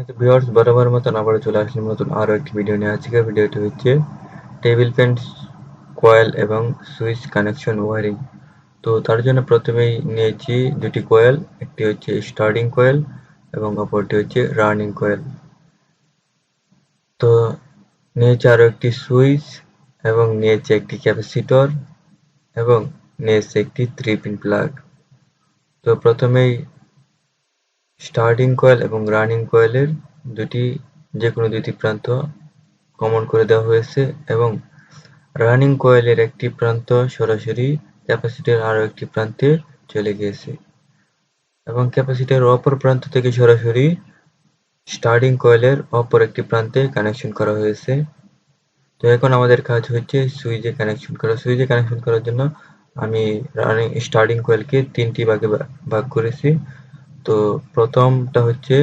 তো ভিউয়ার্স, বরাবর মতন আবারও চলে আসলাম নতুন আরও একটি ভিডিও নিয়ে। আজকের ভিডিওটি হচ্ছে টেবিল ফ্যান কয়েল এবং সুইচ কানেকশন ওয়ারিং। তো তার জন্য প্রথমেই নিয়েছি দুটি কয়েল, একটি হচ্ছে স্টার্টিং কয়েল এবং অপরটি হচ্ছে রানিং কয়েল। তো নিয়েছি আরও একটি সুইচ এবং নিয়েছি একটি ক্যাপাসিটর এবং নিয়েছি একটি 3 পিন প্লাগ। তো প্রথমেই স্টার্টিং কয়েল এবং রানিং কয়েলের যে কোনো দুটি প্রান্ত কমন করে দেওয়া হয়েছে এবং রানিং কয়েলের একটি প্রান্ত সরাসরি ক্যাপাসিটরের আরও একটি প্রান্তে চলে গিয়েছে এবং ক্যাপাসিটরের অপর প্রান্ত থেকে সরাসরি স্টার্টিং কয়েলের অপর একটি প্রান্তে কানেকশন করা হয়েছে। তো এখন আমাদের কাজ হচ্ছে সুইচে কানেকশন করা। সুইচে কানেকশন করার জন্য আমি স্টার্টিং কয়েলকে 3টি ভাগে ভাগ করেছি। তো প্রথমটা হচ্ছে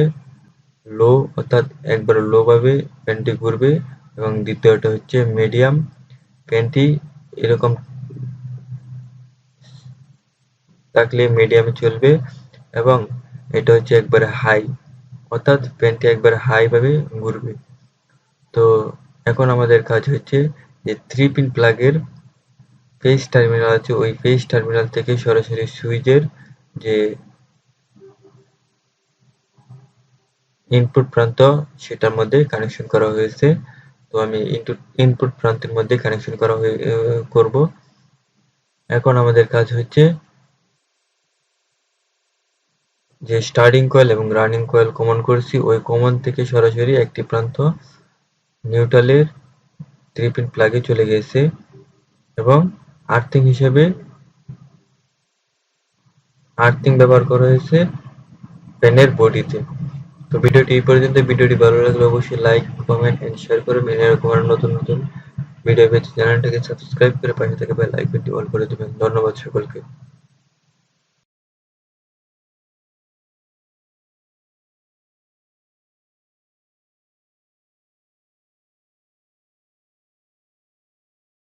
লো, অর্থাৎ একবার লো ভাবে ফ্যানটি ঘুরবে এবং দ্বিতীয়টা হচ্ছে মিডিয়াম, ফ্যানটি এরকম থাকলে মিডিয়ামে চলবে এবং এটা হচ্ছে একবারে হাই, অর্থাৎ ফ্যানটি একবারে হাই ভাবে ঘুরবে। তো এখন আমাদের কাজ হচ্ছে যে 3 পিন প্লাগের ফেজ টার্মিনাল আছে, ওই ফেজ টার্মিনাল থেকে সরাসরি সুইচের যে ইনপুট প্রান্ত সেটার মধ্যে কানেকশন করা হয়েছে। তো আমি ইনপুট প্রান্তের মধ্যে কানেকশন করব। এখন আমাদের কাজ হচ্ছে যে স্টার্টিং কয়েল এবং রানিং কয়েল কমন করেছি, ওই কমন থেকে সরাসরি একটি প্রান্ত নিউট্রালের 3 পিন প্লাগে চলে গেছে এবং আর্থিং হিসেবে আর্থিং ব্যবহার করা হয়েছে ফ্যানের বডিতে। তো ভিডিওটি এই পর্যন্ত। ভিডিওটি ভালো লাগলে অবশ্যই লাইক, কমেন্ট এন্ড শেয়ার করবেন। এরকম আরো নতুন নতুন ভিডিও পেতে চ্যানেলটিকে সাবস্ক্রাইব করে পাশে থাকা বেল আইকনটি অল করে দেবেন। ধন্যবাদ সকলকে।